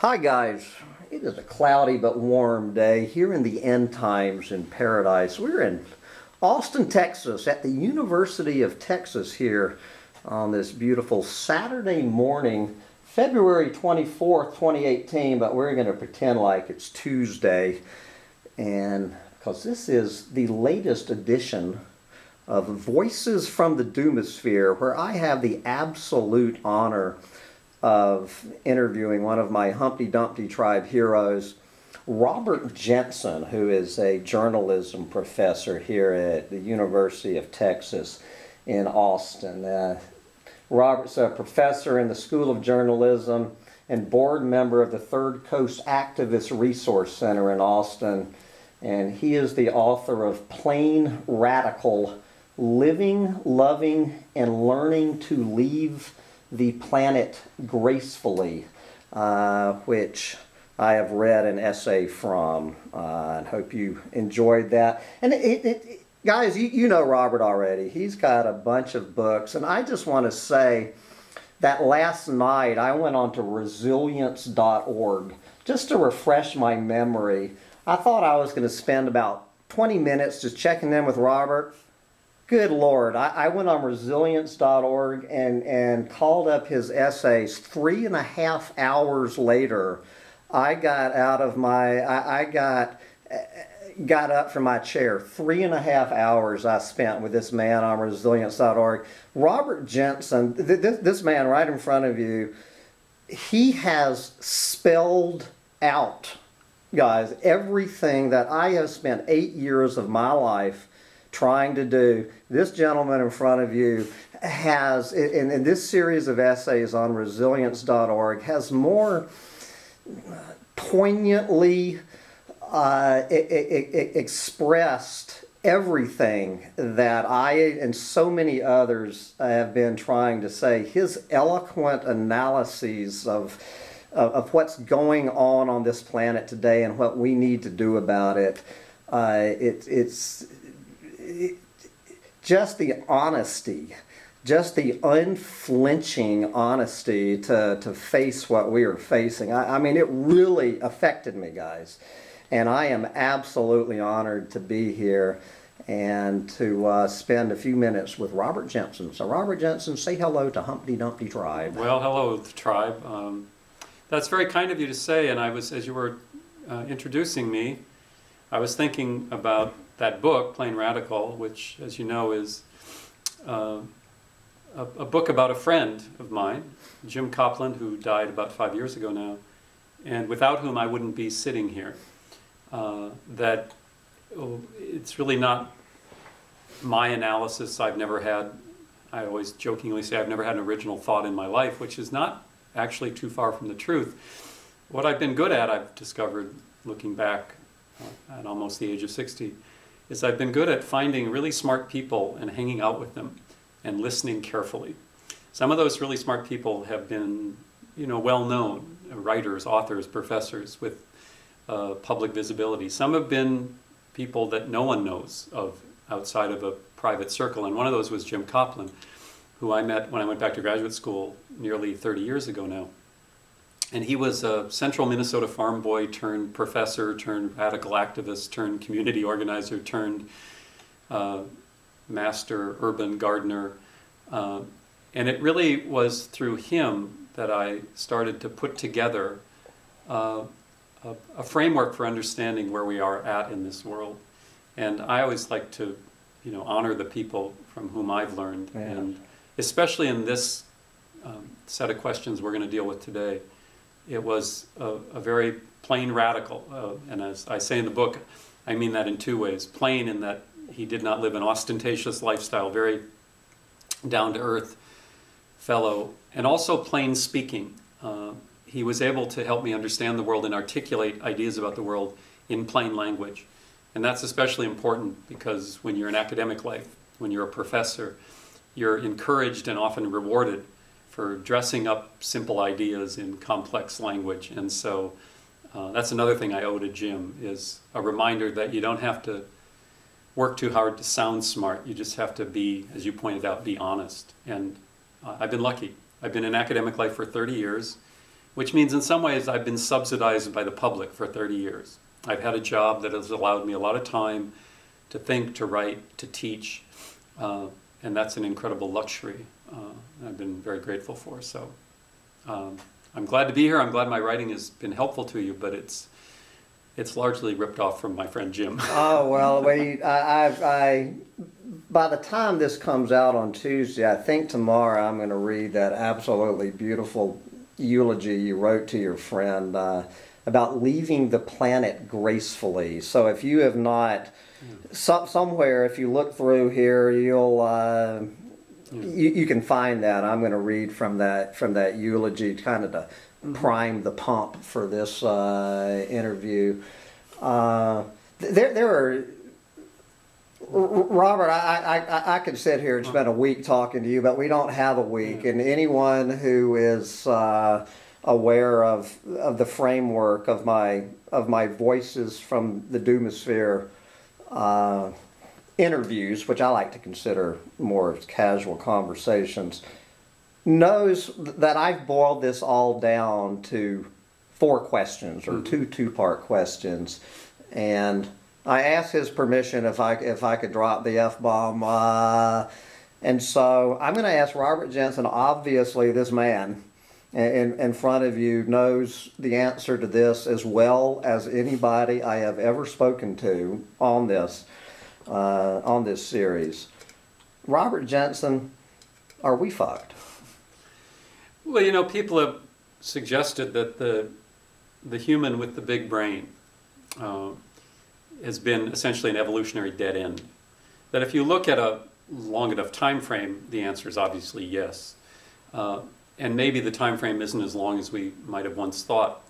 Hi guys, it is a cloudy but warm day here in the end times in paradise. We're in Austin, Texas at the University of Texas here on this beautiful Saturday morning, February 24th, 2018, but we're going to pretend like it's Tuesday, and because this is the latest edition of Voices from the Doomosphere, where I have the absolute honor of interviewing one of my Humpty Dumpty tribe heroes, Robert Jensen, who is a journalism professor here at the University of Texas in Austin. Robert's a professor in the School of Journalism and board member of the Third Coast Activist Resource Center in Austin, and he is the author of Plain Radical: Living, Loving, and Learning to Leave the Planet Gracefully, which I have read an essay from, and hope you enjoyed that. And guys, you know Robert already. He's got a bunch of books, and I just want to say that last night I went on to resilience.org just to refresh my memory. I thought I was going to spend about 20 minutes just checking in with Robert. Good Lord, I went on resilience.org and called up his essays. 3.5 hours later, I got out of my, I got up from my chair. 3.5 hours I spent with this man on resilience.org. Robert Jensen, this man right in front of you, he has spelled out, guys, everything that I have spent 8 years of my life trying to do. This gentleman in front of you has, in this series of essays on resilience.org, has more poignantly expressed everything that I and so many others have been trying to say. His eloquent analyses of what's going on this planet today and what we need to do about it, it's just the honesty, just the unflinching honesty to face what we are facing. I mean, it really affected me, guys. And I am absolutely honored to be here and to spend a few minutes with Robert Jensen. So Robert Jensen, say hello to Humpty Dumpty tribe. Well, hello, tribe. That's very kind of you to say, and I was, as you were introducing me, I was thinking about that book, Plain Radical, which, as you know, is a book about a friend of mine, Jim Copland, who died about 5 years ago now, and without whom I wouldn't be sitting here. It's really not my analysis. I've never had, I always jokingly say, I've never had an original thought in my life, which is not actually too far from the truth. What I've been good at, I've discovered looking back at almost the age of 60, is I've been good at finding really smart people and hanging out with them and listening carefully. Some of those really smart people have been, well-known writers, authors, professors with public visibility. Some have been people that no one knows of outside of a private circle, and one of those was Jim Copland, who I met when I went back to graduate school nearly 30 years ago now. And he was a central Minnesota farm boy turned professor, turned radical activist, turned community organizer, turned master urban gardener. And it really was through him that I started to put together a framework for understanding where we are at in this world. And I always like to, honor the people from whom I've learned. Yeah. And especially in this set of questions we're going to deal with today. It was a very plain radical, and as I say in the book, I mean that in two ways. Plain in that he did not live an ostentatious lifestyle, very down-to-earth fellow, and also plain speaking. He was able to help me understand the world and articulate ideas about the world in plain language. And that's especially important because when you're in academic life, when you're a professor, you're encouraged and often rewarded for dressing up simple ideas in complex language. And so that's another thing I owe to Jim, is a reminder that you don't have to work too hard to sound smart. You just have to be, as you pointed out, be honest. And I've been lucky. I've been in academic life for 30 years, which means in some ways I've been subsidized by the public for 30 years. I've had a job that has allowed me a lot of time to think, to write, to teach, and that's an incredible luxury I've been very grateful for. So I'm glad to be here. I'm glad my writing has been helpful to you, but it's largely ripped off from my friend Jim. Oh, well, by the time this comes out on Tuesday, I think tomorrow I'm going to read that absolutely beautiful eulogy you wrote to your friend about leaving the planet gracefully. So if you have not, somewhere, if you look through here, you'll you can find that. I'm going to read from that eulogy, kind of to prime the pump for this interview. There are, Robert, I could sit here and spend a week talking to you, but we don't have a week. And anyone who is aware of the framework of my voices from the Doomosphere interviews, which I like to consider more casual conversations, knows that I've boiled this all down to 4 questions, or two-part questions, and I asked his permission if I could drop the F-bomb, and so I'm going to ask Robert Jensen. Obviously, this man in front of you knows the answer to this as well as anybody I have ever spoken to on this series. Robert Jensen, are we fucked? Well, you know, people have suggested that the human with the big brain has been essentially an evolutionary dead end. That if you look at a long enough time frame, the answer is obviously yes. And maybe the time frame isn't as long as we might have once thought,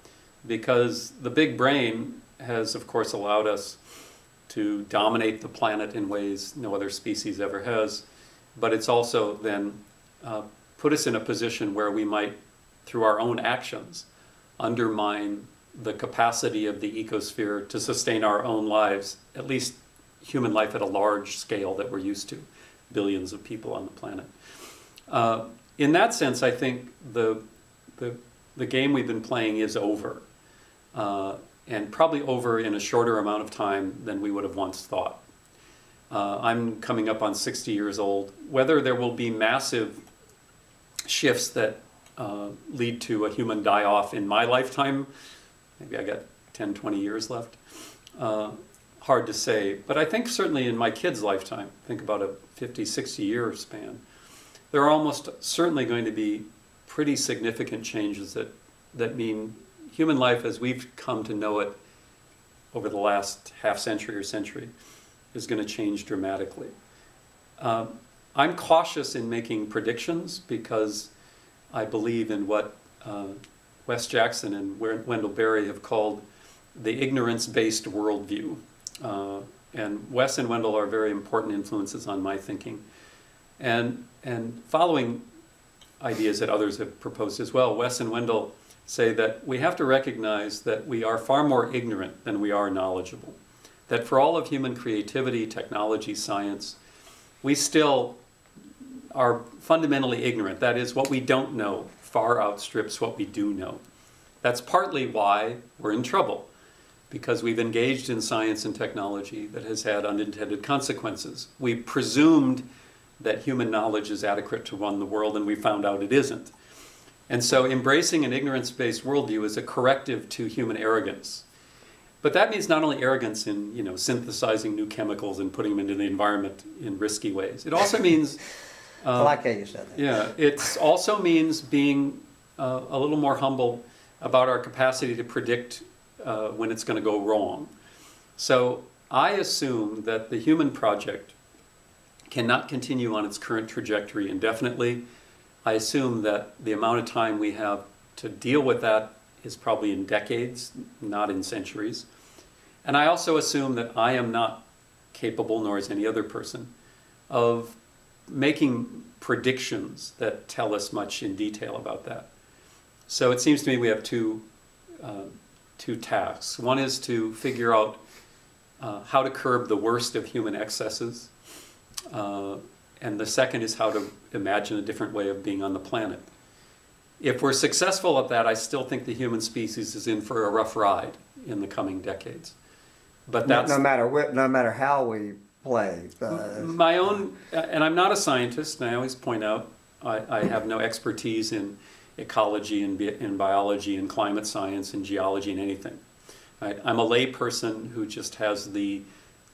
because the big brain has, of course, allowed us to dominate the planet in ways no other species ever has, but it's also then put us in a position where we might, through our own actions, undermine the capacity of the ecosphere to sustain our own lives, at least human life at a large scale that we're used to, billions of people on the planet. In that sense, I think the game we've been playing is over, and probably over in a shorter amount of time than we would have once thought. I'm coming up on 60 years old. Whether there will be massive shifts that lead to a human die-off in my lifetime, maybe I got 10, 20 years left, hard to say. But I think certainly in my kid's lifetime, think about a 50, 60-year span, there are almost certainly going to be pretty significant changes that mean human life as we've come to know it over the last half century or century is going to change dramatically. I'm cautious in making predictions because I believe in what Wes Jackson and Wendell Berry have called the ignorance-based worldview. And Wes and Wendell are very important influences on my thinking. And following ideas that others have proposed as well, Wes and Wendell say that we have to recognize that we are far more ignorant than we are knowledgeable. That for all of human creativity, technology, science, we still are fundamentally ignorant. That is, what we don't know far outstrips what we do know. That's partly why we're in trouble, because we've engaged in science and technology that has had unintended consequences. We presumed that human knowledge is adequate to run the world, and we found out it isn't. And so embracing an ignorance-based worldview is a corrective to human arrogance. But that means not only arrogance in, you know, synthesizing new chemicals and putting them into the environment in risky ways. It also means... I like how you said that. Yeah, it also means being a little more humble about our capacity to predict when it's going to go wrong. So I assume that the human project cannot continue on its current trajectory indefinitely. I assume that the amount of time we have to deal with that is probably in decades, not in centuries. And I also assume that I am not capable, nor is any other person, of making predictions that tell us much in detail about that. So it seems to me we have two tasks. One is to figure out how to curb the worst of human excesses. And the second is how to imagine a different way of being on the planet. If we're successful at that, I still think the human species is in for a rough ride in the coming decades. But that's no matter how we play. my own, and I'm not a scientist, and I always point out I have no expertise in ecology and in biology and climate science and geology and anything. Right? I'm a lay person who just has the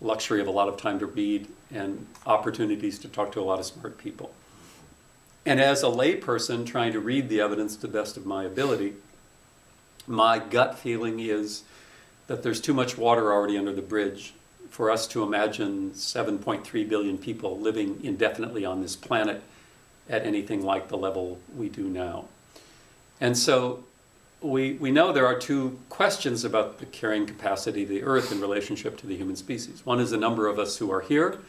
luxury of a lot of time to read and opportunities to talk to a lot of smart people. And as a lay person trying to read the evidence to the best of my ability, my gut feeling is that there's too much water already under the bridge for us to imagine 7.3 billion people living indefinitely on this planet at anything like the level we do now. And so we know there are two questions about the carrying capacity of the Earth in relationship to the human species. One is the number of us who are here,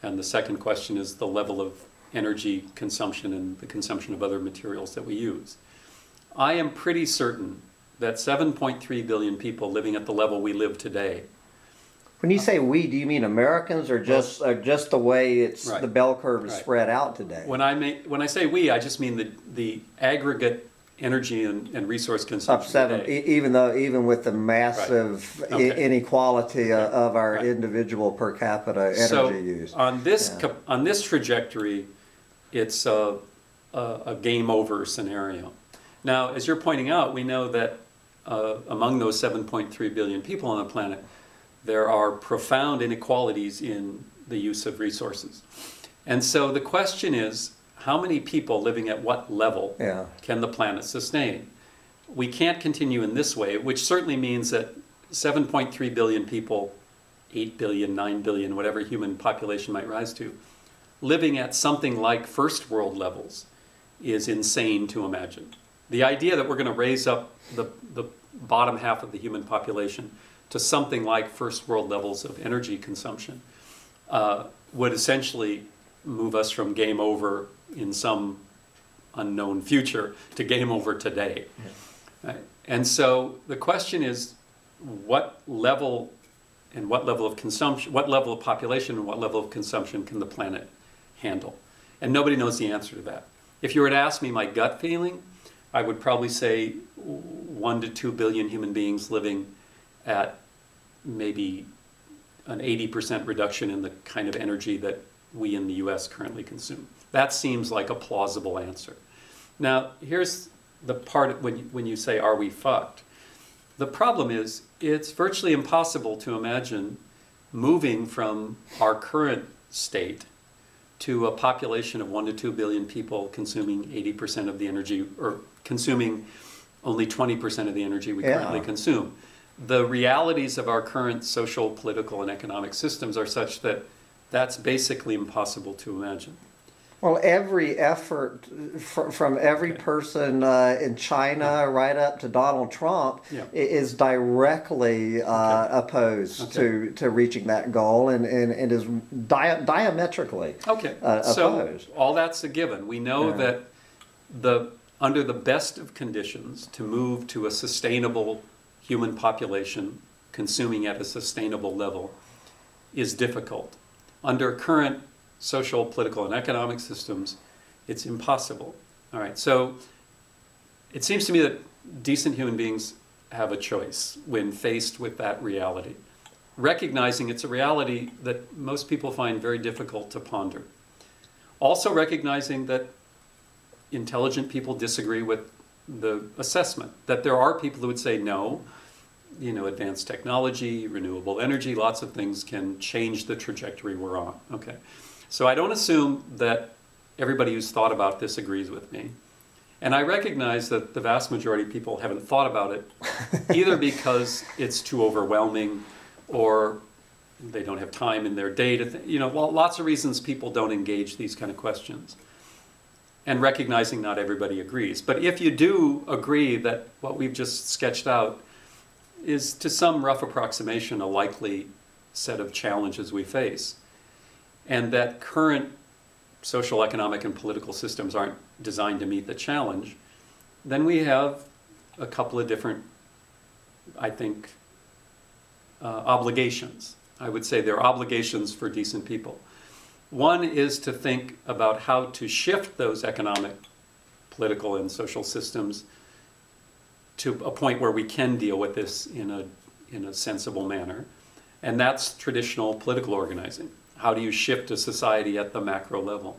and the second question is the level of energy consumption and the consumption of other materials that we use. I am pretty certain that 7.3 billion people living at the level we live today. When you say we, do you mean Americans or just the way it's Right. the bell curve is Right. spread out today? When I say we, I just mean the aggregate energy and resource consumption Up seven, today. even with the massive Right. Okay. inequality of our Right. individual per capita energy So use. on this trajectory, it's a game over scenario. Now, as you're pointing out, we know that among those 7.3 billion people on the planet, there are profound inequalities in the use of resources. And so the question is, how many people living at what level can the planet sustain? We can't continue in this way, which certainly means that 7.3 billion people, 8 billion, 9 billion, whatever human population might rise to, living at something like first world levels is insane to imagine. The idea that we're going to raise up the bottom half of the human population to something like first world levels of energy consumption would essentially move us from game over in some unknown future to game over today. Yeah. Right? And so the question is, what level of consumption, what level of population and what level of consumption can the planet handle? And nobody knows the answer to that. If you were to ask me my gut feeling, I would probably say 1 to 2 billion human beings living at maybe an 80% reduction in the kind of energy that we in the US currently consume. That seems like a plausible answer. Now, here's the part when you say, are we fucked? The problem is, it's virtually impossible to imagine moving from our current state to a population of 1 to 2 billion people consuming 80% of the energy, or consuming only 20% of the energy we currently consume. The realities of our current social, political, and economic systems are such that that's basically impossible to imagine. Well, every effort from every person in China right up to Donald Trump is directly opposed to reaching that goal and is diametrically opposed. So all that's a given. We know that under the best of conditions to move to a sustainable human population consuming at a sustainable level is difficult. Under current social, political, and economic systems, it's impossible. All right, so it seems to me that decent human beings have a choice when faced with that reality, recognizing it's a reality that most people find very difficult to ponder. Also recognizing that intelligent people disagree with the assessment, that there are people who would say no, you know, advanced technology, renewable energy, lots of things can change the trajectory we're on. Okay. So I don't assume that everybody who's thought about this agrees with me. And I recognize that the vast majority of people haven't thought about it, either because it's too overwhelming or they don't have time in their day to, lots of reasons people don't engage these kind of questions. And recognizing not everybody agrees. But if you do agree that what we've just sketched out is to some rough approximation a likely set of challenges we face, and that current social, economic, and political systems aren't designed to meet the challenge, then we have a couple of different, I think, obligations. I would say they're obligations for decent people. One is to think about how to shift those economic, political and social systems to a point where we can deal with this in a sensible manner. And that's traditional political organizing. How do you shift a society at the macro level?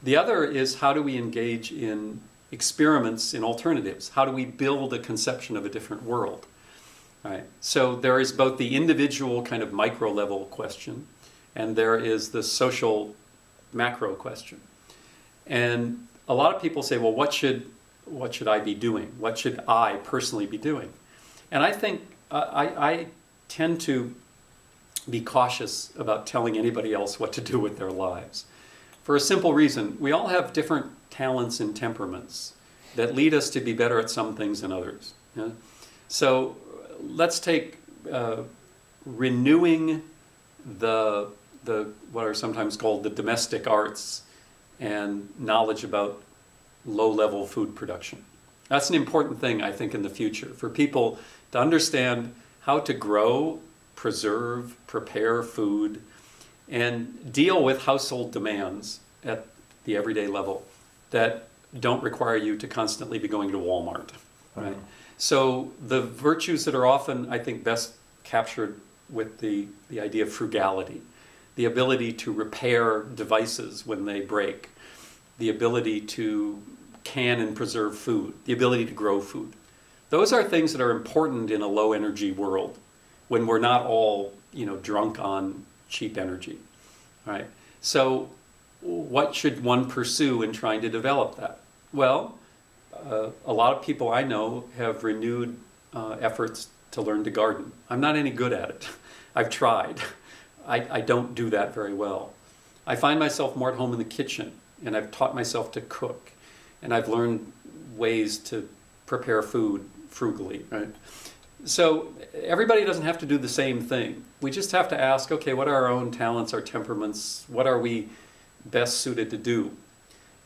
The other is, how do we engage in experiments in alternatives? How do we build a conception of a different world? Right. So there is both the individual kind of micro level question, and there is the social macro question. And a lot of people say, well, what should I be doing? What should I personally be doing? And I think I tend to be cautious about telling anybody else what to do with their lives. For a simple reason, we all have different talents and temperaments that lead us to be better at some things than others. Yeah? So let's take renewing the what are sometimes called the domestic arts and knowledge about low-level food production. That's an important thing, I think, in the future, for people to understand how to grow, preserve, prepare food, and deal with household demands at the everyday level that don't require you to constantly be going to Walmart. Right? So the virtues that are often, I think, best captured with the idea of frugality, the ability to repair devices when they break, the ability to can and preserve food, the ability to grow food. Those are things that are important in a low energy world when we're not all, drunk on cheap energy. Right? So what should one pursue in trying to develop that? Well, a lot of people I know have renewed efforts to learn to garden. I'm not any good at it. I've tried. I don't do that very well. I find myself more at home in the kitchen, and I've taught myself to cook, and I've learned ways to prepare food frugally. Right? So everybody doesn't have to do the same thing. We just have to ask, okay, what are our own talents, our temperaments? What are we best suited to do?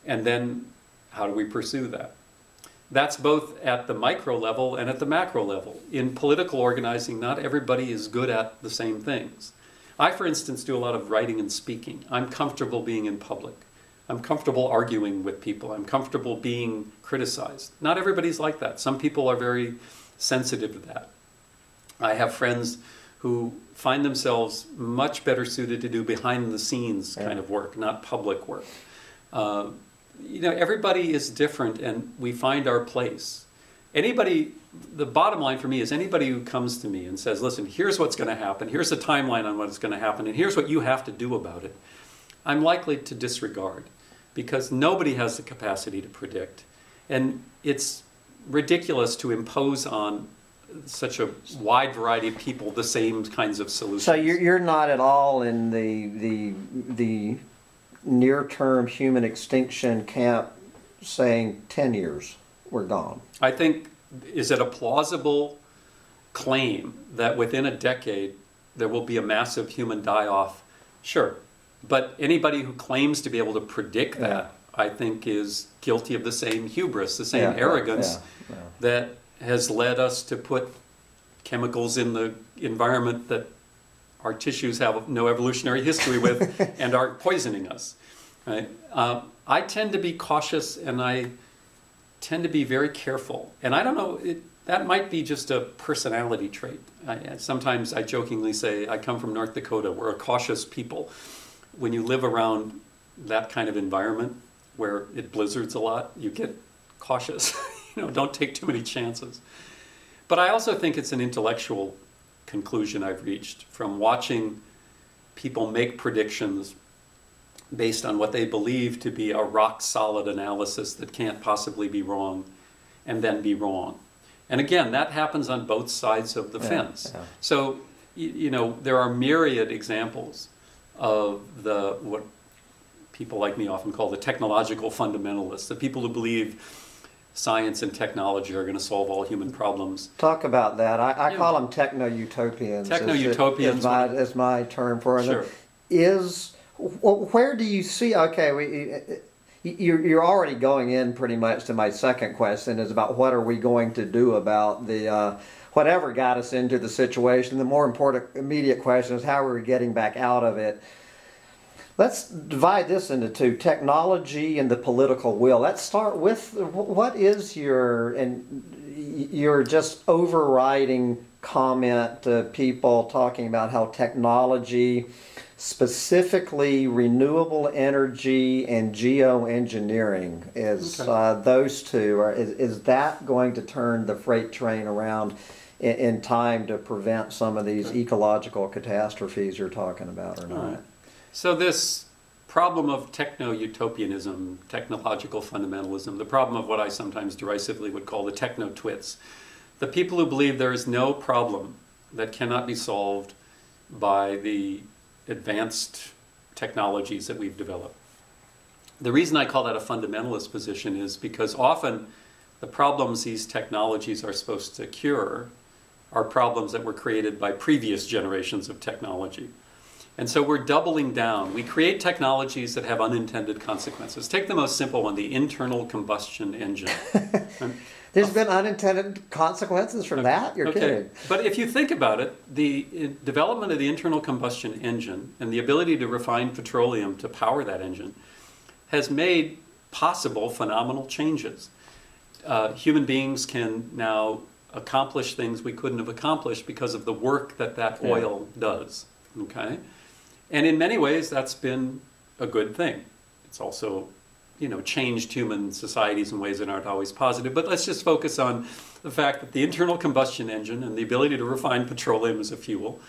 And then how do we pursue that? That's both at the micro level and at the macro level. In political organizing, not everybody is good at the same things. I, for instance, do a lot of writing and speaking. I'm comfortable being in public. I'm comfortable arguing with people. I'm comfortable being criticized. Not everybody's like that. Some people are very sensitive to that. I have friends who find themselves much better suited to do behind the scenes kind of work, not public work. Everybody is different, and we find our place. The bottom line for me is anybody who comes to me and says, listen, here's what's going to happen, here's the timeline on what's going to happen, and here's what you have to do about it, I'm likely to disregard, because nobody has the capacity to predict. And it's ridiculous to impose on such a wide variety of people the same kinds of solutions. So you're not at all in the near-term human extinction camp saying 10 years, we're gone. I think, is it a plausible claim that within a decade there will be a massive human die-off? Sure. But anybody who claims to be able to predict that, I think, is guilty of the same hubris, the same arrogance that has led us to put chemicals in the environment that our tissues have no evolutionary history with and are poisoning us. Right? I tend to be cautious, and I tend to be very careful. And I don't know, that might be just a personality trait. Sometimes I jokingly say, I come from North Dakota. We're a cautious people. When you live around that kind of environment where it blizzards a lot, you get cautious. Don't take too many chances. But I also think it's an intellectual conclusion I've reached from watching people make predictions based on what they believe to be a rock-solid analysis that can't possibly be wrong, and then be wrong. And again, that happens on both sides of the fence. Yeah. So, there are myriad examples of what people like me often call the technological fundamentalists, the people who believe science and technology are going to solve all human problems. Talk about that. I call them techno-utopians. Techno-utopians is my term for them. Sure. Where do you see, you're already going in pretty much to my second question, is about what are we going to do about the whatever got us into the situation. The more important immediate question is how are we getting back out of it. Let's divide this into two, technology and the political will. Let's start with what is your just overriding comment to people talking about how technology, specifically renewable energy and geoengineering, is those two, is that going to turn the freight train around in time to prevent some of these ecological catastrophes you're talking about or not? So this problem of techno-utopianism, technological fundamentalism, the problem of what I sometimes derisively would call the techno-twits, the people who believe there is no problem that cannot be solved by the advanced technologies that we've developed. The reason I call that a fundamentalist position is because often the problems these technologies are supposed to cure are problems that were created by previous generations of technology. And so we're doubling down. We create technologies that have unintended consequences. Take the most simple one, the internal combustion engine. There's been unintended consequences from that? You're kidding. But if you think about it, the development of the internal combustion engine and the ability to refine petroleum to power that engine has made possible phenomenal changes. Human beings can now accomplish things we couldn't have accomplished because of the work that that oil does. Okay? And in many ways, that's been a good thing. It's also, you know, changed human societies in ways that aren't always positive. But let's just focus on the fact that the internal combustion engine and the ability to refine petroleum as a fuel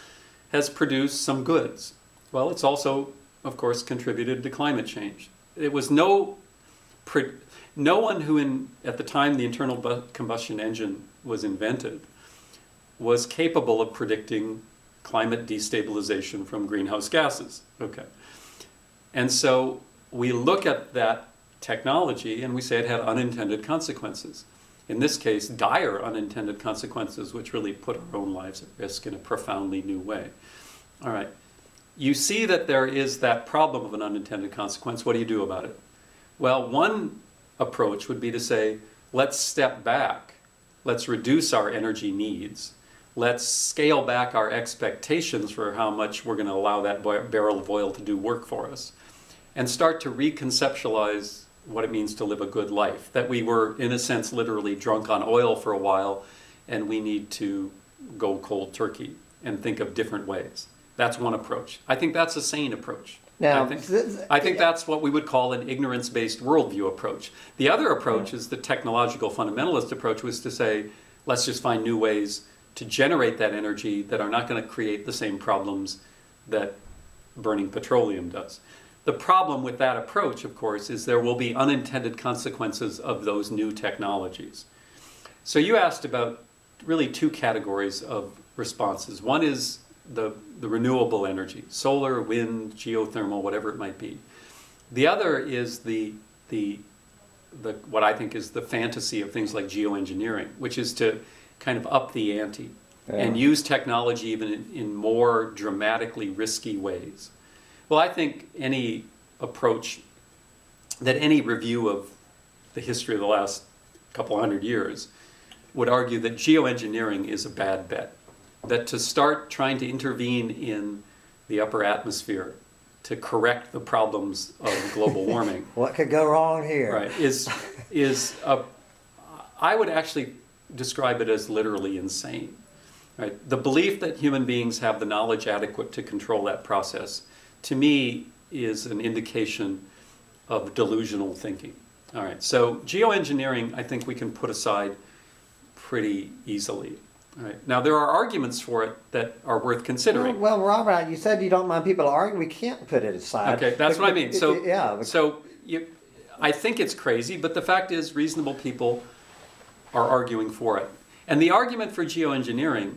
has produced some goods. Well, it's also, of course, contributed to climate change. It was no one who, at the time the internal combustion engine was invented, was capable of predicting climate destabilization from greenhouse gases. Okay. And so we look at that technology and we say it had unintended consequences. In this case, dire unintended consequences, which really put our own lives at risk in a profoundly new way. All right. You see that there is that problem of an unintended consequence. What do you do about it? Well, one approach would be to say, let's step back. Let's reduce our energy needs. Let's scale back our expectations for how much we're going to allow that barrel of oil to do work for us, and start to reconceptualize what it means to live a good life. That we were, in a sense, literally drunk on oil for a while, and we need to go cold turkey and think of different ways. That's one approach. I think that's a sane approach. Now, I think that's what we would call an ignorance-based worldview approach. The other approach is the technological fundamentalist approach, was to say, let's just find new ways to generate that energy that are not going to create the same problems that burning petroleum does. The problem with that approach, of course, is there will be unintended consequences of those new technologies. So you asked about really two categories of responses. One is the renewable energy, solar, wind, geothermal, whatever it might be. The other is the what I think is the fantasy of things like geoengineering, which is to kind of up the ante and use technology even in more dramatically risky ways. Well, I think any approach, that any review of the history of the last couple hundred years would argue that geoengineering is a bad bet. That to start trying to intervene in the upper atmosphere to correct the problems of global warming. What could go wrong here? Right, I would actually describe it as literally insane. Right? The belief that human beings have the knowledge adequate to control that process, to me, is an indication of delusional thinking. All right, so geoengineering, I think we can put aside pretty easily. All right. Now, there are arguments for it that are worth considering. Well, Robert, you said you don't mind people arguing. We can't put it aside. Okay, that's what I mean. So, I think it's crazy, but the fact is reasonable people are arguing for it. And the argument for geoengineering,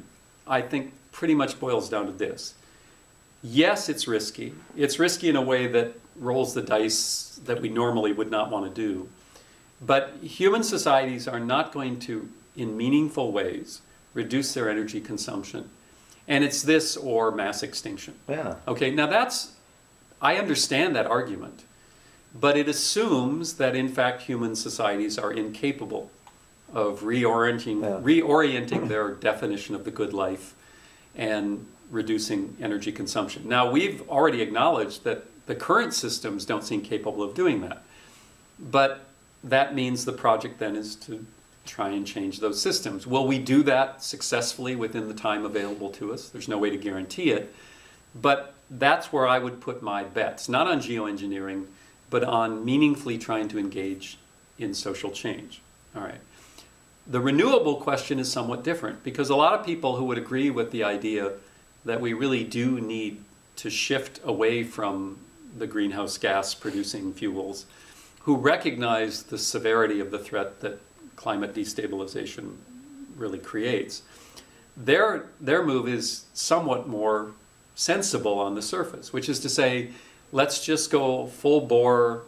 I think, pretty much boils down to this. Yes, it's risky. It's risky in a way that rolls the dice that we normally would not want to do. But human societies are not going to, in meaningful ways, reduce their energy consumption. And it's this or mass extinction. Yeah. Okay, now I understand that argument, but it assumes that in fact human societies are incapable of reorienting their definition of the good life and reducing energy consumption. Now, we've already acknowledged that the current systems don't seem capable of doing that. But that means the project then is to try and change those systems. Will we do that successfully within the time available to us? There's no way to guarantee it. But that's where I would put my bets, not on geoengineering, but on meaningfully trying to engage in social change. All right. The renewable question is somewhat different, because a lot of people who would agree with the idea that we really do need to shift away from the greenhouse gas producing fuels, who recognize the severity of the threat that climate destabilization really creates, their move is somewhat more sensible on the surface, which is to say, let's just go full bore,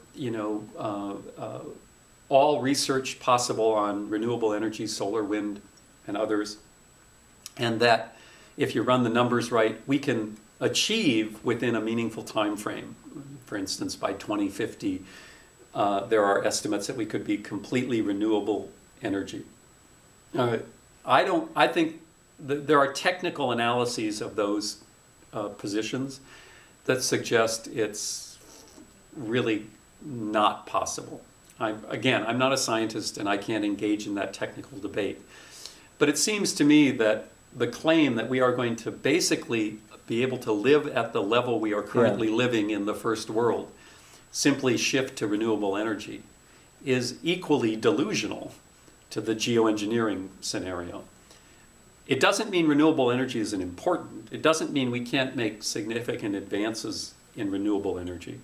all research possible on renewable energy, solar, wind, and others, and that if you run the numbers right, we can achieve within a meaningful time frame. For instance, by 2050, there are estimates that we could be completely renewable energy. I think there are technical analyses of those positions that suggest it's really not possible. I'm not a scientist and I can't engage in that technical debate. But it seems to me that the claim that we are going to basically be able to live at the level we are currently living in the first world, simply shift to renewable energy, is equally delusional to the geoengineering scenario. It doesn't mean renewable energy isn't important. It doesn't mean we can't make significant advances in renewable energy.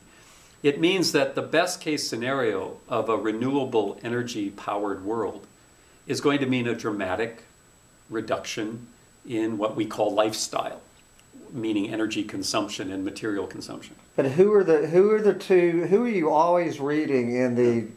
It means that the best case scenario of a renewable energy powered world is going to mean a dramatic reduction in what we call lifestyle, meaning energy consumption and material consumption. But who are you always reading in the,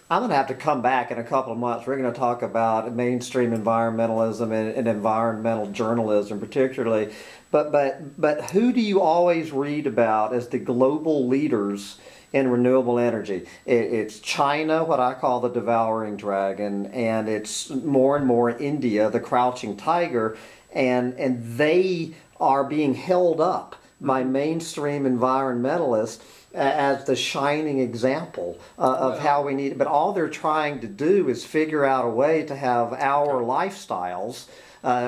I'm going to have to come back in a couple of months. We're going to talk about mainstream environmentalism and environmental journalism particularly. But who do you always read about as the global leaders in renewable energy? It's China, what I call the devouring dragon, and it's more and more India, the crouching tiger, and they are being held up by mainstream environmentalists as the shining example of how we need it. But all they're trying to do is figure out a way to have our lifestyles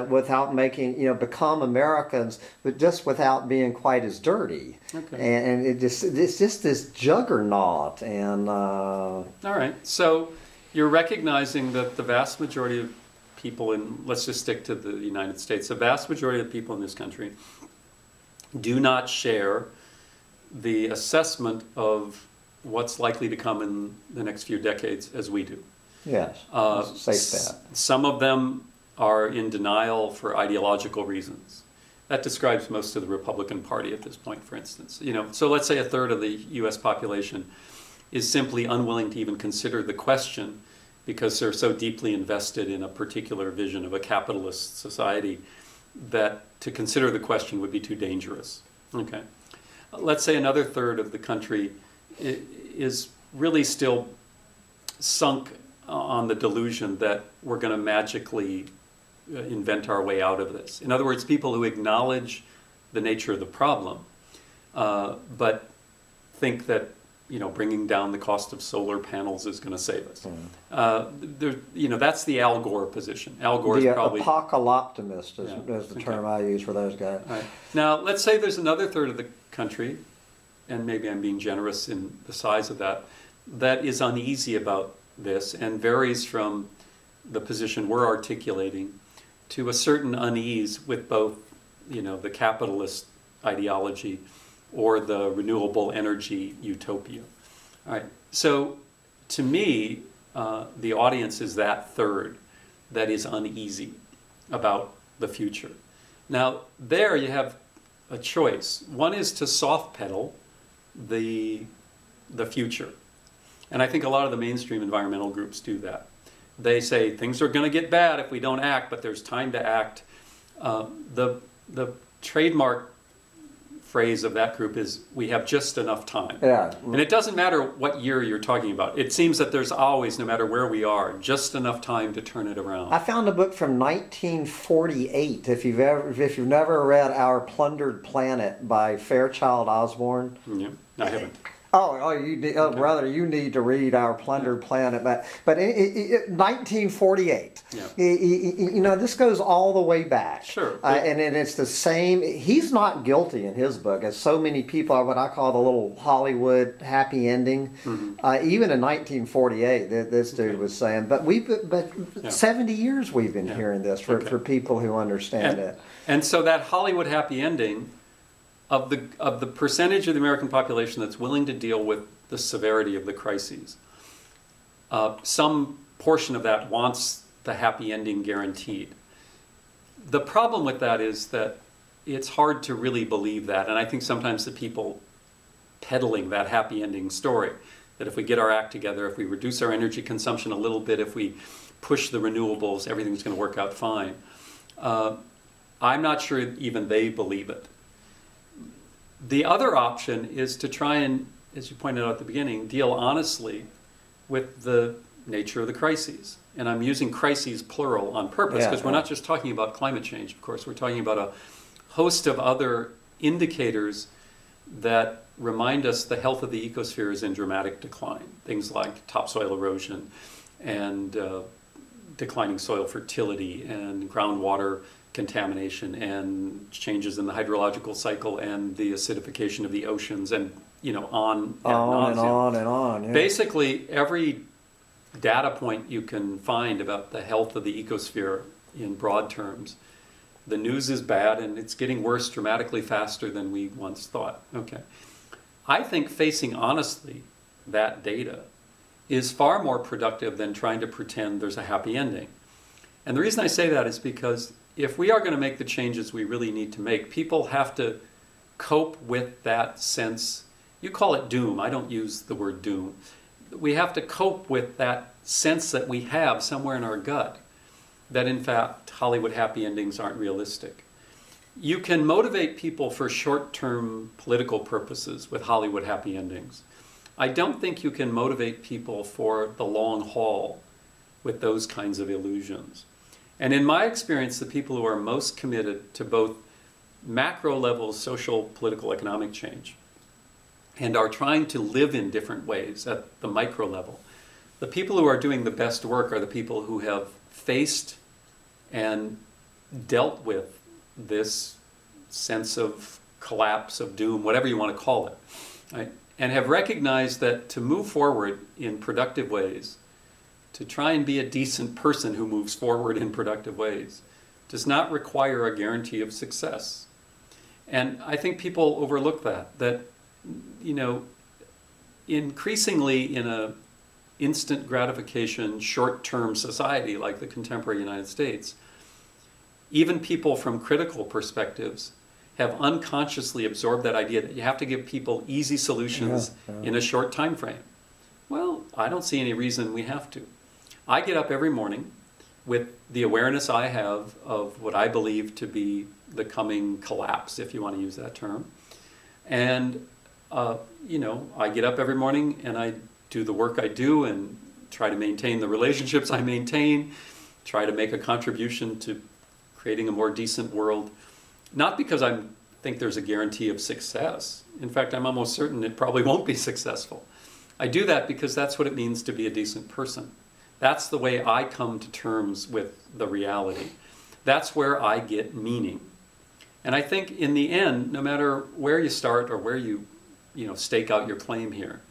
without making, become Americans, but just without being quite as dirty. Okay. And it's just this juggernaut. And all right. So you're recognizing that the vast majority of people let's just stick to the United States, the vast majority of people in this country do not share the assessment of what's likely to come in the next few decades as we do. Yes, safe bet. Some of them are in denial for ideological reasons. That describes most of the Republican Party at this point, for instance. So let's say a third of the U.S. population is simply unwilling to even consider the question because they're so deeply invested in a particular vision of a capitalist society that to consider the question would be too dangerous. Okay. Let's say another third of the country is really still sunk on the delusion that we're going to magically invent our way out of this. In other words, people who acknowledge the nature of the problem, but think that bringing down the cost of solar panels is going to save us. That's the Al Gore position. Al Gore is probably apocalyptimist is the term I use for those guys. Right. Now, let's say there's another third of the country, and maybe I'm being generous in the size of that is uneasy about this and varies from the position we're articulating to a certain unease with both, the capitalist ideology or the renewable energy utopia. All right. So, to me, the audience is that third that is uneasy about the future. Now, there you have a choice. One is to soft pedal the future. And I think a lot of the mainstream environmental groups do that. They say things are going to get bad if we don't act, but there's time to act. The trademark phrase of that group is, we have just enough time. Yeah. And it doesn't matter what year you're talking about. It seems that there's always, no matter where we are, just enough time to turn it around. I found a book from 1948. If you've never read Our Plundered Planet by Fairchild Osborne. Yeah, I haven't. Brother, you need to read Our Plundered Planet. But 1948. Yeah. You know, this goes all the way back. Sure. And it's the same. He's not guilty in his book, as so many people are what I call the little Hollywood happy ending. Mm-hmm. Even in 1948, this dude was saying. But 70 years we've been hearing this for people who understand it. And so that Hollywood happy ending, of the percentage of the American population that's willing to deal with the severity of the crises, some portion of that wants the happy ending guaranteed. The problem with that is that it's hard to really believe that, and I think sometimes the people peddling that happy ending story, that if we get our act together, if we reduce our energy consumption a little bit, if we push the renewables, everything's going to work out fine. I'm not sure even they believe it. The other option is to try and, as you pointed out at the beginning, deal honestly with the nature of the crises. And I'm using crises plural on purpose, because we're not just talking about climate change, of course. We're talking about a host of other indicators that remind us the health of the ecosphere is in dramatic decline. Things like topsoil erosion and declining soil fertility and groundwater contamination and changes in the hydrological cycle and the acidification of the oceans, and on and on. Yeah. Basically, every data point you can find about the health of the ecosphere in broad terms, the news is bad and it's getting worse dramatically faster than we once thought. Okay, I think facing honestly that data is far more productive than trying to pretend there's a happy ending. And the reason I say that is because if we are going to make the changes we really need to make, people have to cope with that sense. You call it doom. I don't use the word doom. We have to cope with that sense that we have somewhere in our gut that, in fact, Hollywood happy endings aren't realistic. You can motivate people for short-term political purposes with Hollywood happy endings. I don't think you can motivate people for the long haul with those kinds of illusions. And in my experience, the people who are most committed to both macro level social, political, economic change and are trying to live in different ways at the micro level, the people who are doing the best work are the people who have faced and dealt with this sense of collapse, of doom, whatever you want to call it, right? And have recognized that to move forward in productive ways, to try and be a decent person who moves forward in productive ways, does not require a guarantee of success. And I think people overlook that increasingly in a instant gratification, short-term society like the contemporary United States, even people from critical perspectives have unconsciously absorbed that idea that you have to give people easy solutions in a short time frame. Well, I don't see any reason we have to. I get up every morning with the awareness I have of what I believe to be the coming collapse, if you want to use that term. And, I get up every morning and I do the work I do and try to maintain the relationships I maintain, try to make a contribution to creating a more decent world. Not because I think there's a guarantee of success. In fact, I'm almost certain it probably won't be successful. I do that because that's what it means to be a decent person. That's the way I come to terms with the reality. That's where I get meaning. And I think in the end, no matter where you start or where you stake out your claim here,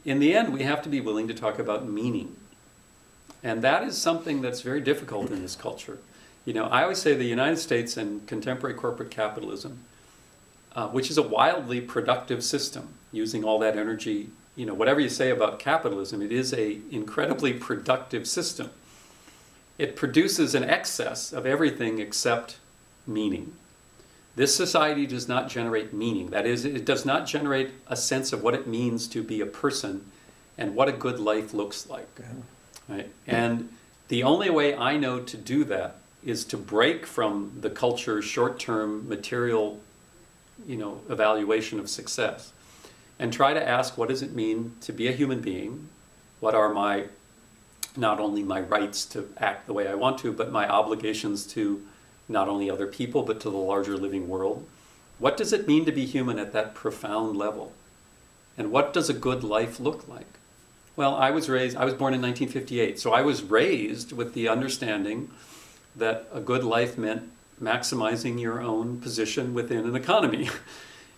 in the end we have to be willing to talk about meaning. And that is something that's very difficult in this culture. I always say the United States and contemporary corporate capitalism, which is a wildly productive system, using all that energy, whatever you say about capitalism, it is an incredibly productive system. It produces an excess of everything except meaning. This society does not generate meaning. That is, it does not generate a sense of what it means to be a person and what a good life looks like. Right? And the only way I know to do that is to break from the culture's short-term material evaluation of success, and try to ask, what does it mean to be a human being? What are not only my rights to act the way I want to, but my obligations to not only other people, but to the larger living world? What does it mean to be human at that profound level? And what does a good life look like? Well, I was born in 1958, so I was raised with the understanding that a good life meant maximizing your own position within an economy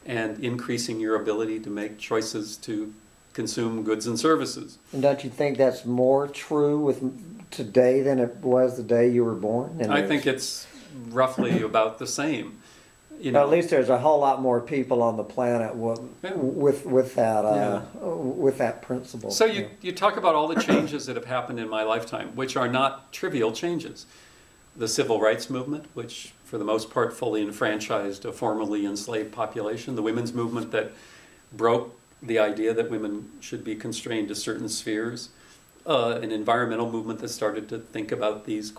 and increasing your ability to make choices to consume goods and services. And don't you think that's more true with today than it was the day you were born? And I think it's roughly about the same. At least there's a whole lot more people on the planet with that principle. So you talk about all the changes that have happened in my lifetime, which are not trivial changes. The civil rights movement, which for the most part fully enfranchised a formerly enslaved population. The women's movement that broke the idea that women should be constrained to certain spheres. An environmental movement that started to think about these.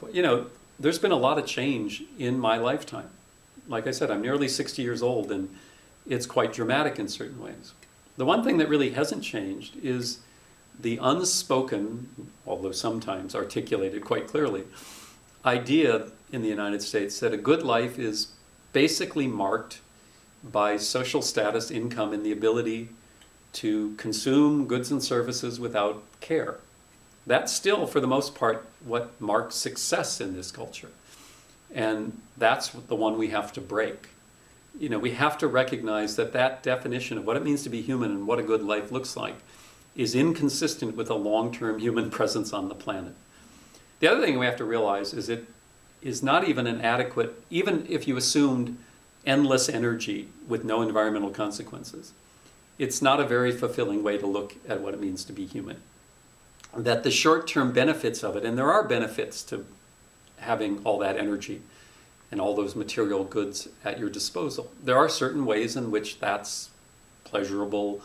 There's been a lot of change in my lifetime. Like I said, I'm nearly 60 years old, and it's quite dramatic in certain ways. The one thing that really hasn't changed is the unspoken, although sometimes articulated quite clearly, idea in the United States that a good life is basically marked by social status, income, and the ability to consume goods and services without care. That's still, for the most part, what marks success in this culture. And that's the one we have to break. We have to recognize that that definition of what it means to be human and what a good life looks like is inconsistent with a long-term human presence on the planet. The other thing we have to realize is it is not even an adequate, even if you assumed endless energy with no environmental consequences, it's not a very fulfilling way to look at what it means to be human. That the short-term benefits of it, and there are benefits to having all that energy and all those material goods at your disposal. There are certain ways in which that's pleasurable,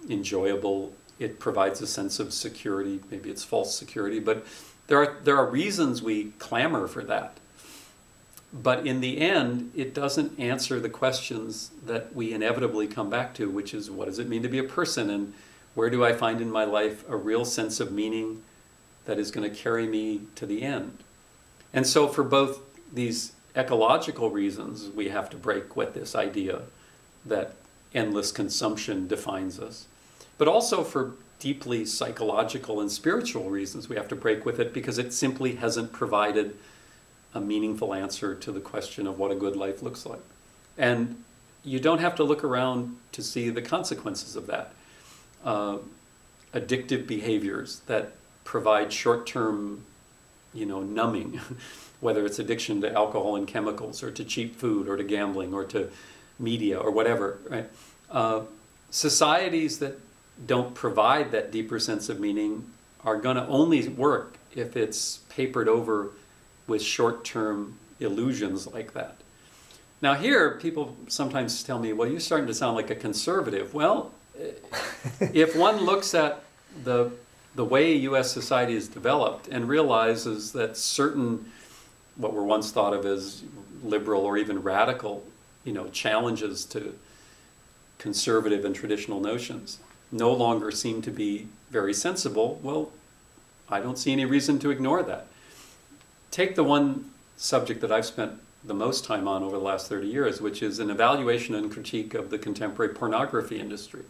enjoyable. It provides a sense of security. Maybe it's false security, but there are reasons we clamor for that. But in the end, it doesn't answer the questions that we inevitably come back to, which is, what does it mean to be a person? And where do I find in my life a real sense of meaning that is going to carry me to the end? And so for both these ecological reasons, we have to break with this idea that endless consumption defines us. But also for deeply psychological and spiritual reasons, we have to break with it because it simply hasn't provided a meaningful answer to the question of what a good life looks like. And you don't have to look around to see the consequences of that. Addictive behaviors that provide short-term, numbing, whether it's addiction to alcohol and chemicals or to cheap food or to gambling or to media or whatever, right? Societies that don't provide that deeper sense of meaning are going to only work if it's papered over with short-term illusions like that. Now here, people sometimes tell me, well, you're starting to sound like a conservative. Well, if one looks at the way U.S. society is developed and realizes that certain, what were once thought of as liberal or even radical, challenges to conservative and traditional notions no longer seem to be very sensible, well, I don't see any reason to ignore that. Take the one subject that I've spent the most time on over the last 30 years, which is an evaluation and critique of the contemporary pornography industry.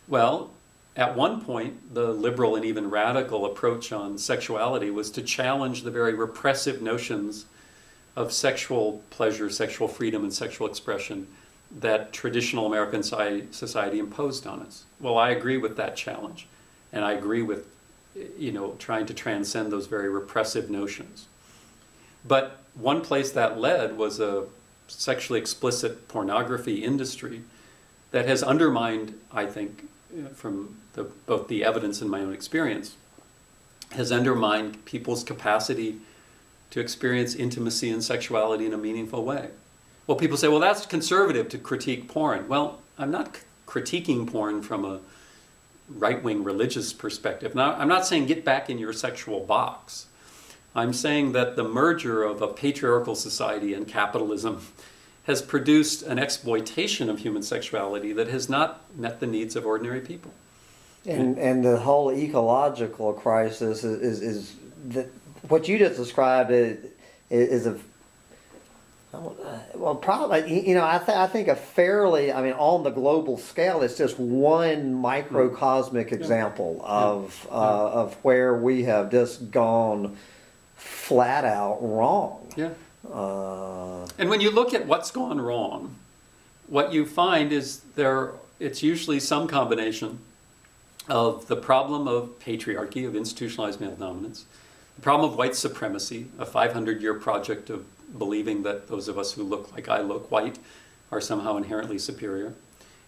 Well, at one point, the liberal and even radical approach on sexuality was to challenge the very repressive notions of sexual pleasure, sexual freedom, and sexual expression that traditional American society imposed on us. Well, I agree with that challenge, and I agree with, trying to transcend those very repressive notions. But one place that led was a sexually explicit pornography industry that has undermined, I think, from both the evidence and my own experience, has undermined people's capacity to experience intimacy and sexuality in a meaningful way. Well, people say, well, that's conservative to critique porn. Well, I'm not critiquing porn from a right-wing religious perspective. Now, I'm not saying get back in your sexual box. I'm saying that the merger of a patriarchal society and capitalism has produced an exploitation of human sexuality that has not met the needs of ordinary people. And the whole ecological crisis is that what you just described is a well, probably, you know, I think a fairly, I mean, on the global scale, it's just one microcosmic example of where we have just gone flat out wrong. Yeah. And when you look at what's gone wrong, what you find is it's usually some combination of the problem of patriarchy, of institutionalized male dominance, the problem of white supremacy, a 500-year project of believing that those of us who look like I look white are somehow inherently superior,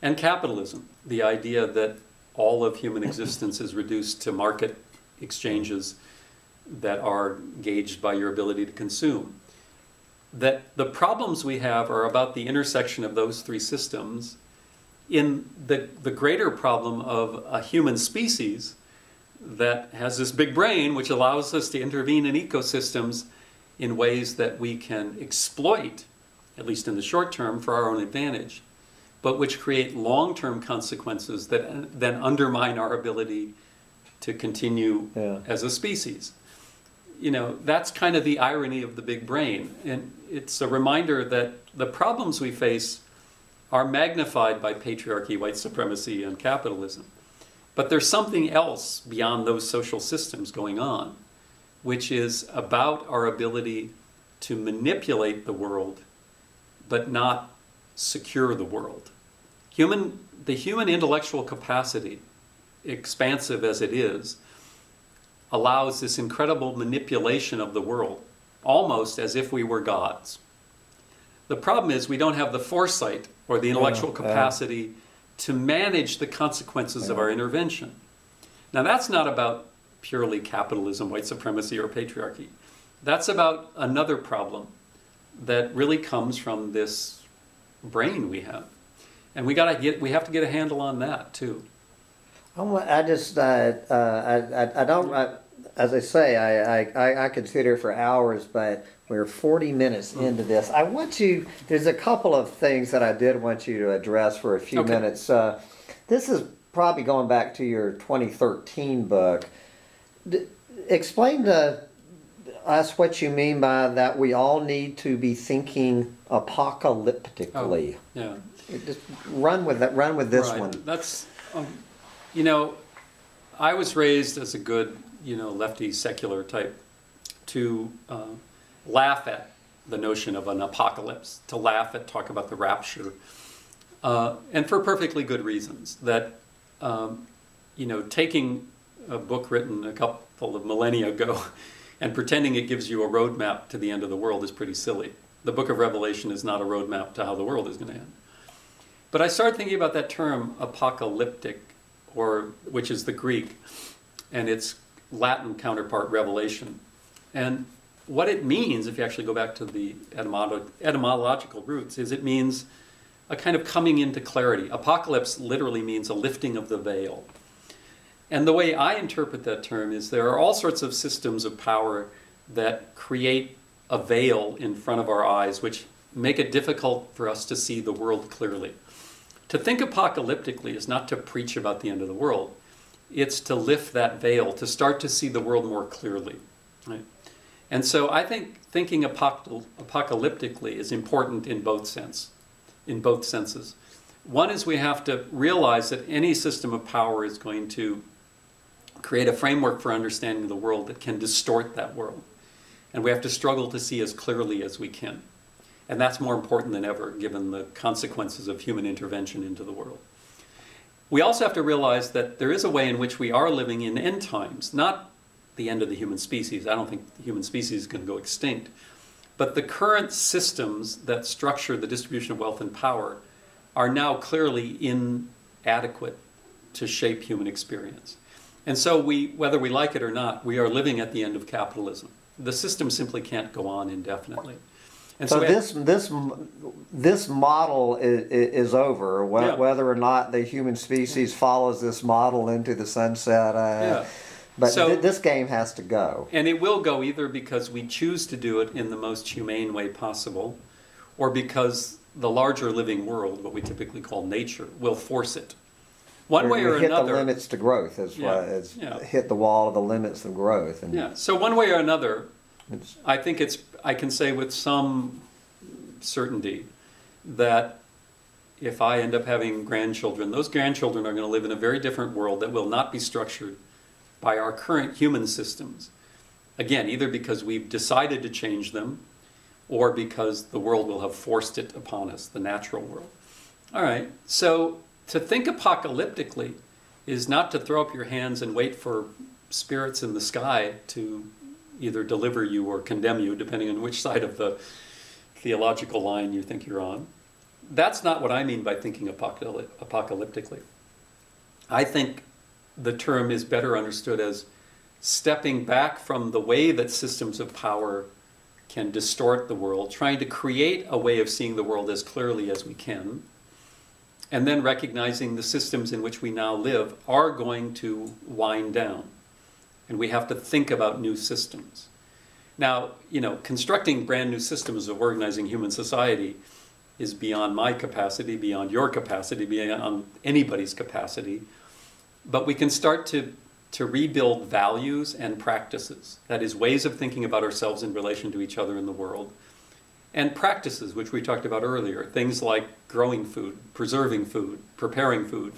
and capitalism, the idea that all of human existence is reduced to market exchanges that are gauged by your ability to consume. That the problems we have are about the intersection of those three systems in the greater problem of a human species that has this big brain which allows us to intervene in ecosystems in ways that we can exploit, at least in the short term, for our own advantage, but which create long-term consequences that then undermine our ability to continue as a species. You know, that's kind of the irony of the big brain. And it's a reminder that the problems we face are magnified by patriarchy, white supremacy, and capitalism. But there's something else beyond those social systems going on, which is about our ability to manipulate the world, but not secure the world. The human intellectual capacity, expansive as it is, allows this incredible manipulation of the world, almost as if we were gods. The problem is we don't have the foresight or the intellectual capacity to manage the consequences of our intervention. Now that's not about purely capitalism, white supremacy, or patriarchy. That's about another problem that really comes from this brain we have. And we have to get a handle on that too. As I say, I could sit here for hours, but we're 40 minutes into this. There's a couple of things that I did want you to address for a few minutes. This is probably going back to your 2013 book. Explain to us what you mean by that we all need to be thinking apocalyptically. Just run with this one. That's, you know, I was raised as a good, you know, lefty secular type to laugh at the notion of an apocalypse, to talk about the rapture, and for perfectly good reasons. That, you know, taking a book written a couple of millennia ago and pretending it gives you a roadmap to the end of the world is pretty silly. The book of Revelation is not a roadmap to how the world is going to end. But I started thinking about that term apocalyptic, which is the Greek, and its Latin counterpart, revelation. And what it means, if you actually go back to the etymological roots, is it means a kind of coming into clarity. Apocalypse literally means a lifting of the veil. And the way I interpret that term is there are all sorts of systems of power that create a veil in front of our eyes, which make it difficult for us to see the world clearly. To think apocalyptically is not to preach about the end of the world. It's to lift that veil, to start to see the world more clearly. Right? And so I think thinking apocalyptically is important in both senses. One is we have to realize that any system of power is going to create a framework for understanding the world that can distort that world. And we have to struggle to see as clearly as we can. And that's more important than ever, given the consequences of human intervention into the world. We also have to realize that there is a way in which we are living in end times, not the end of the human species. I don't think the human species is going to go extinct. But the current systems that structure the distribution of wealth and power are now clearly inadequate to shape human experience. And so whether we like it or not, we are living at the end of capitalism. The system simply can't go on indefinitely. And so this model is over, whether or not the human species follows this model into the sunset. But this game has to go. And it will go either because we choose to do it in the most humane way possible, or because the larger living world, what we typically call nature, will force it. One way or hit another. The limits to growth is what it's hit the wall of the limits of growth. And yeah. So one way or another, I think I can say with some certainty that if I end up having grandchildren, those grandchildren are going to live in a very different world that will not be structured by our current human systems. Again, either because we've decided to change them or because the world will have forced it upon us, the natural world. All right, so to think apocalyptically is not to throw up your hands and wait for spirits in the sky to either deliver you or condemn you, depending on which side of the theological line you think you're on. That's not what I mean by thinking apocalyptically. I think the term is better understood as stepping back from the way that systems of power can distort the world, trying to create a way of seeing the world as clearly as we can, and then recognizing the systems in which we now live are going to wind down. And we have to think about new systems. Now, constructing brand new systems of organizing human society is beyond my capacity, beyond your capacity, beyond anybody's capacity. But we can start to rebuild values and practices. That is, ways of thinking about ourselves in relation to each other in the world. And practices, which we talked about earlier, things like growing food, preserving food, preparing food.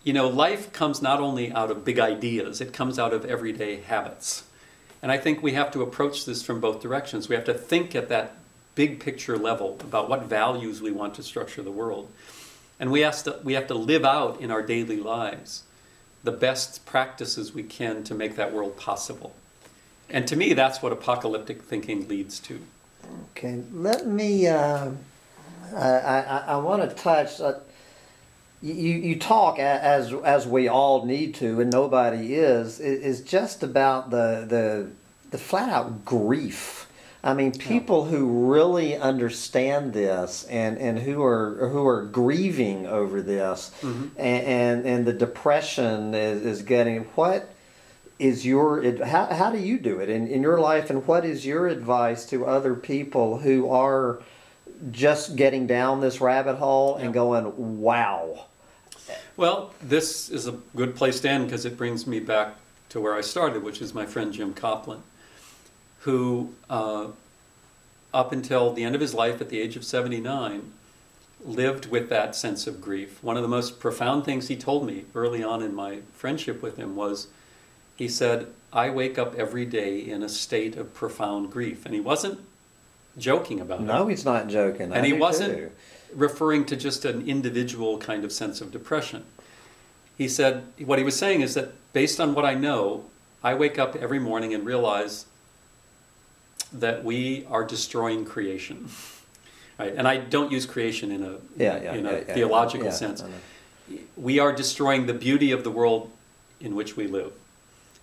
Life comes not only out of big ideas, it comes out of everyday habits. And I think we have to approach this from both directions. We have to think at that big picture level about what values we want to structure the world. And we have to live out in our daily lives the best practices we can to make that world possible. And to me, that's what apocalyptic thinking leads to. Okay, let me, I want to touch, you talk as we all need to, and nobody is just about the flat out grief. I mean, people who really understand this and who are grieving over this, and the depression is getting. What is how do you do it in your life, and what is your advice to other people who are just getting down this rabbit hole and going, wow? Well, this is a good place to end because it brings me back to where I started, which is my friend Jim Coplin, who up until the end of his life at the age of 79 lived with that sense of grief. One of the most profound things he told me early on in my friendship with him was, he said, I wake up every day in a state of profound grief. And he wasn't joking about it. No, he's not joking. And he wasn't referring to just an individual kind of sense of depression. He said, what he was saying is that based on what I know, I wake up every morning and realize that we are destroying creation. Right? And I don't use creation in a theological sense. We are destroying the beauty of the world in which we live.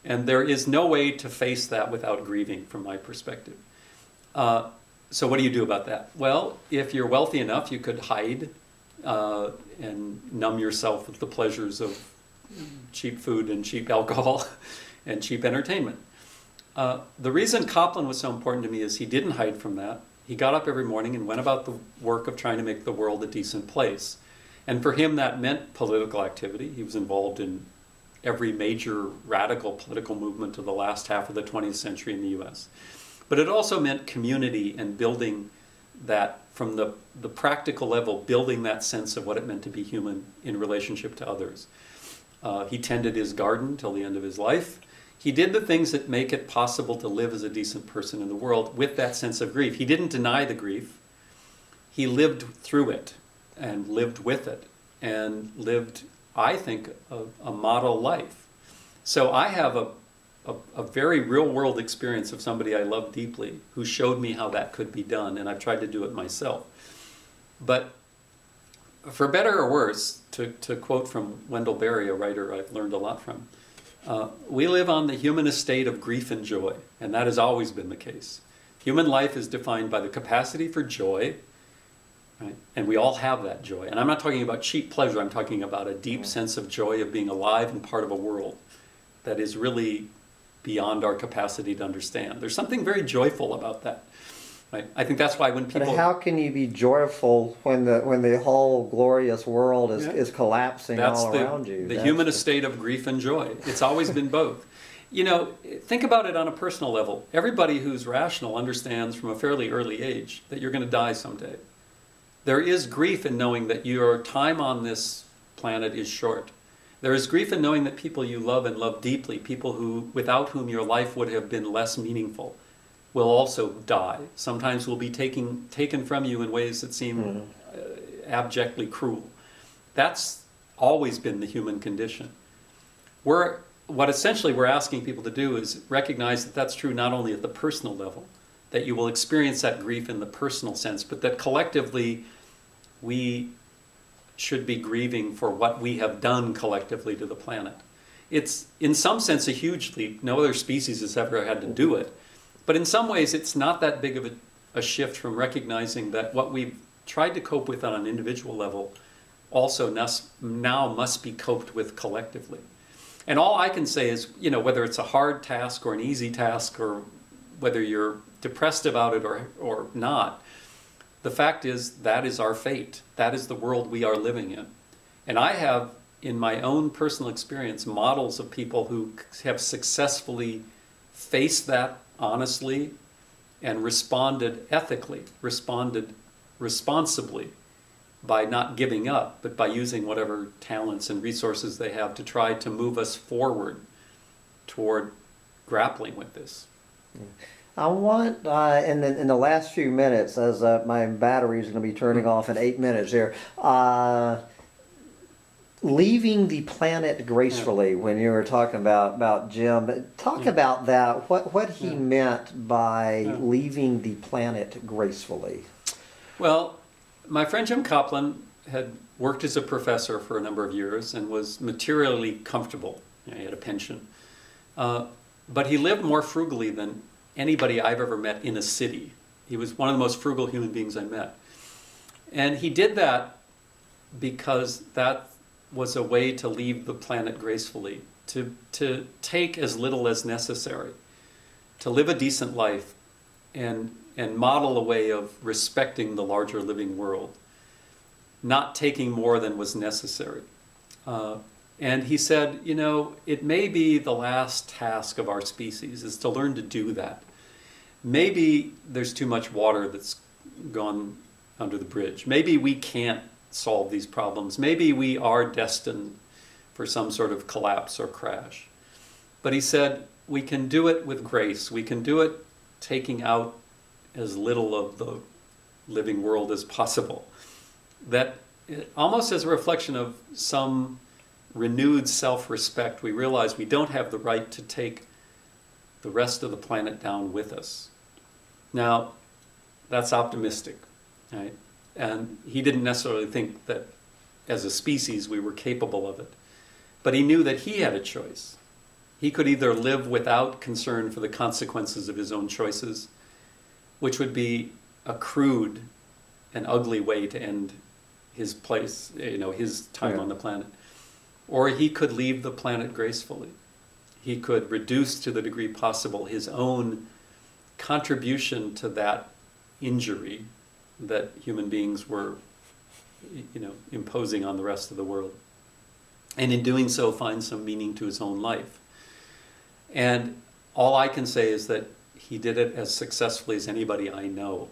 And there is no way to face that without grieving, from my perspective. So what do you do about that? Well, if you're wealthy enough, you could hide and numb yourself with the pleasures of cheap food and cheap alcohol and cheap entertainment. The reason Coplin was so important to me is he didn't hide from that. He got up every morning and went about the work of trying to make the world a decent place. And for him, that meant political activity. He was involved in every major radical political movement of the last half of the 20th century in the U.S. But it also meant community and building that from the practical level, building that sense of what it meant to be human in relationship to others. He tended his garden till the end of his life. He did the things that make it possible to live as a decent person in the world with that sense of grief. He didn't deny the grief. He lived through it and lived with it and lived, I think, a model life. So I have a very real-world experience of somebody I love deeply who showed me how that could be done, and I've tried to do it myself. But for better or worse, to quote from Wendell Berry, a writer I've learned a lot from, we live on the human estate of grief and joy, and that has always been the case. Human life is defined by the capacity for joy, right? And we all have that joy. And I'm not talking about cheap pleasure, I'm talking about a deep sense of joy of being alive and part of a world that is really beyond our capacity to understand. There's something very joyful about that. right? I think that's why when But people... how can you be joyful when the whole glorious world is collapsing all around you? The human estate of grief and joy. It's always been both. You know, think about it on a personal level. Everybody who's rational understands from a fairly early age that you're going to die someday. There is grief in knowing that your time on this planet is short. There is grief in knowing that people you love and love deeply, people without whom your life would have been less meaningful, will also die. Sometimes will be taken from you in ways that seem abjectly cruel. That's always been the human condition. What essentially we're asking people to do is recognize that that's true not only at the personal level, that you will experience that grief in the personal sense, but that collectively we should be grieving for what we have done collectively to the planet. It's in some sense a huge leap. No other species has ever had to do it. But in some ways it's not that big of a shift from recognizing that what we've tried to cope with on an individual level also now must be coped with collectively. And all I can say is, you know, whether it's a hard task or an easy task, or whether you're depressed about it or not, the fact is that is our fate. That is the world we are living in. And I have, in my own personal experience, models of people who have successfully faced that honestly and responded ethically, responded responsibly, by not giving up, but by using whatever talents and resources they have to try to move us forward toward grappling with this. I want, in the last few minutes, as my battery is going to be turning off in 8 minutes here, leaving the planet gracefully, when you were talking about Jim, talk about that, what he meant by leaving the planet gracefully. Well, my friend Jim Coplin had worked as a professor for a number of years and was materially comfortable. You know, he had a pension. But he lived more frugally than anybody I've ever met in a city. He was one of the most frugal human beings I met. And he did that because that was a way to leave the planet gracefully, to take as little as necessary, to live a decent life and model a way of respecting the larger living world, not taking more than was necessary. And he said, you know, it may be the last task of our species is to learn to do that. Maybe there's too much water that's gone under the bridge. Maybe we can't solve these problems. Maybe we are destined for some sort of collapse or crash. But he said, we can do it with grace. We can do it taking out as little of the living world as possible. That almost as a reflection of some renewed self-respect, we realize we don't have the right to take the rest of the planet down with us. Now, that's optimistic, right? And he didn't necessarily think that as a species we were capable of it. But he knew that he had a choice. He could either live without concern for the consequences of his own choices, which would be a crude and ugly way to end his place, you know, his time on the planet. Or he could leave the planet gracefully. He could reduce to the degree possible his own contribution to that injury that human beings were, you know, imposing on the rest of the world. And in doing so, find some meaning to his own life. And all I can say is that he did it as successfully as anybody I know.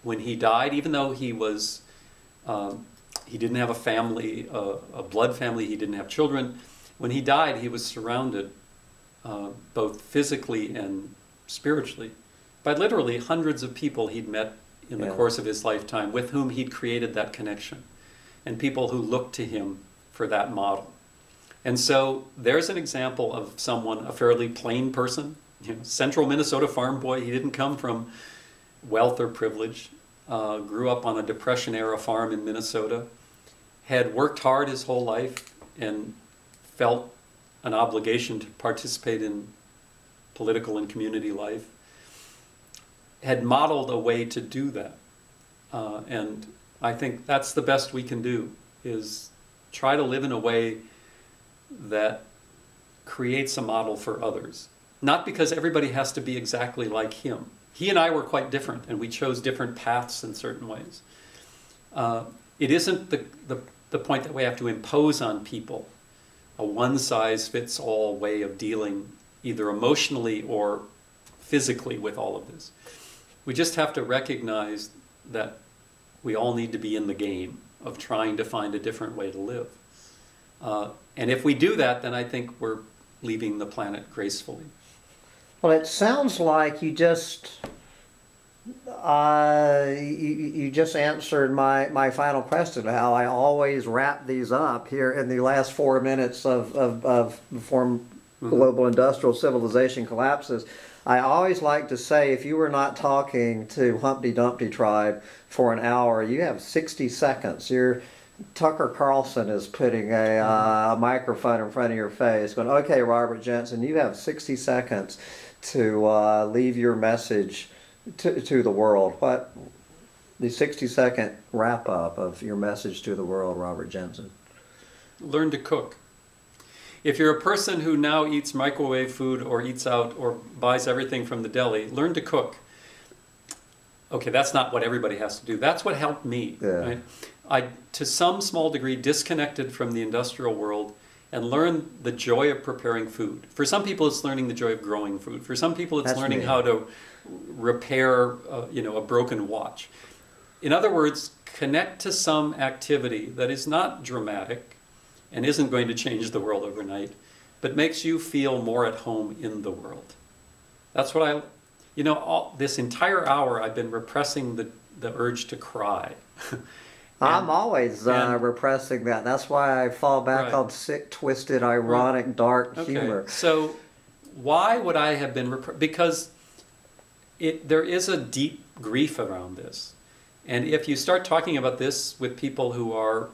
When he died, even though he was, he didn't have a family, a blood family, he didn't have children. When he died, he was surrounded, both physically and spiritually, by literally hundreds of people he'd met in the course of his lifetime, with whom he'd created that connection, and people who looked to him for that model. And so there's an example of someone, a fairly plain person, you know, central Minnesota farm boy. He didn't come from wealth or privilege, grew up on a Depression-era farm in Minnesota, had worked hard his whole life and felt an obligation to participate in political and community life, had modeled a way to do that. And I think that's the best we can do, is try to live in a way that creates a model for others. Not because everybody has to be exactly like him, He and I were quite different, and we chose different paths in certain ways. It isn't the point that we have to impose on people a one-size-fits-all way of dealing either emotionally or physically with all of this. We just have to recognize that we all need to be in the game of trying to find a different way to live. And if we do that, then I think we're leaving the planet gracefully. Well, it sounds like you just you just answered my final question, how I always wrap these up here in the last 4 minutes of before global industrial civilization collapses. I always like to say, if you were not talking to Humpty Dumpty tribe for an hour, you have 60 seconds. Tucker Carlson is putting a microphone in front of your face, going, okay, Robert Jensen, you have 60 seconds to leave your message to the world. What the 60-second wrap-up of your message to the world, Robert Jensen? Learn to cook. If you're a person who now eats microwave food or eats out or buys everything from the deli, learn to cook. Okay, that's not what everybody has to do. That's what helped me. Yeah. Right? I, to some small degree, disconnected from the industrial world and learned the joy of preparing food. For some people, it's learning the joy of growing food. For some people, it's That's learning me. how to repair, a broken watch. In other words, connect to some activity that is not dramatic and isn't going to change the world overnight, but makes you feel more at home in the world. That's what this entire hour I've been repressing the urge to cry. I'm always repressing that. That's why I fall back Right. on sick, twisted, ironic, dark Okay. humor. So why would I have been because there is a deep grief around this. And if you start talking about this with people who are,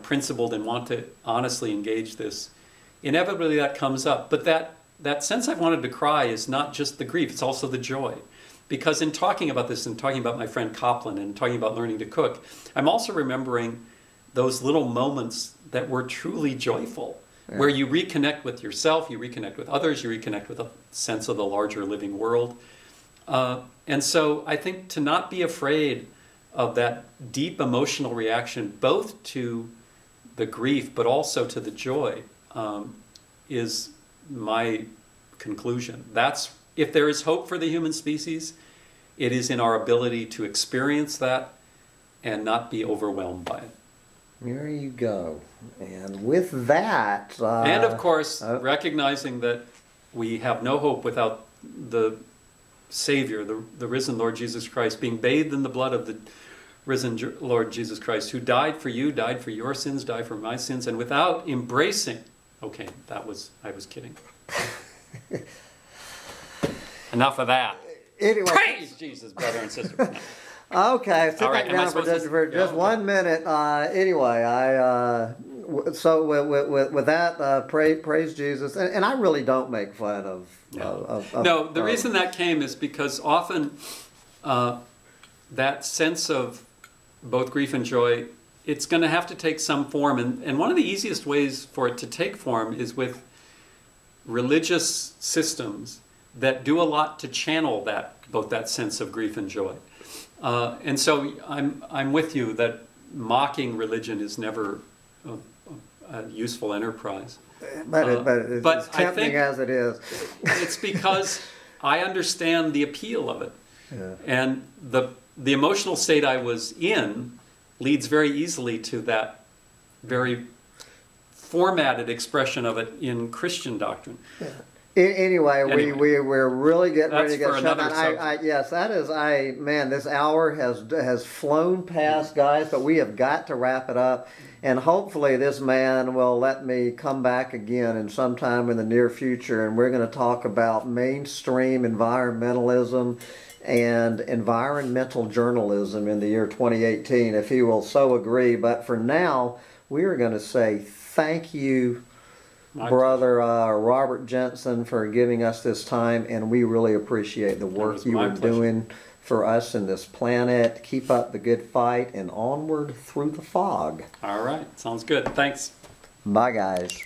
principled and want to honestly engage this, inevitably that comes up. But that sense I wanted to cry is not just the grief, it's also the joy. Because in talking about this and talking about my friend Copland and talking about learning to cook, I'm also remembering those little moments that were truly joyful, where you reconnect with yourself, you reconnect with others, you reconnect with a sense of the larger living world. And so I think to not be afraid of that deep emotional reaction, both to the grief but also to the joy, is my conclusion. If there is hope for the human species, it is in our ability to experience that and not be overwhelmed by it. There you go. And with that... and of course, recognizing that we have no hope without the Savior, the risen Lord Jesus Christ, being bathed in the blood of the risen Lord Jesus Christ, who died for you, died for your sins, died for my sins, and without embracing... Okay, I was kidding. Enough of that. Anyway, Praise Jesus, brother and sister. okay, sit All right, back am I down for supposed to- just Yeah, 1 minute. Anyway, so with that, praise Jesus, and I really don't make fun of. No, the reason that came is because often that sense of both grief and joy, it's going to have to take some form, and one of the easiest ways for it to take form is with religious systems that do a lot to channel both that sense of grief and joy. And so I'm with you that mocking religion is never a useful enterprise. But it's I tempting think as it is. it's because I understand the appeal of it. Yeah. And the emotional state I was in leads very easily to that very formatted expression of it in Christian doctrine. Yeah. Anyway, we're really getting ready to get for shut another down. Yes, that is. Man, this hour has flown past, guys. But we have got to wrap it up, and hopefully this man will let me come back again in sometime in the near future, and we're going to talk about mainstream environmentalism and environmental journalism in the year 2018, if he will so agree. But for now, we are going to say thank you, Brother Robert Jensen, for giving us this time, and we really appreciate the work you are doing for us in this planet. Keep up the good fight, and onward through the fog. All right, sounds good. Thanks. Bye, guys.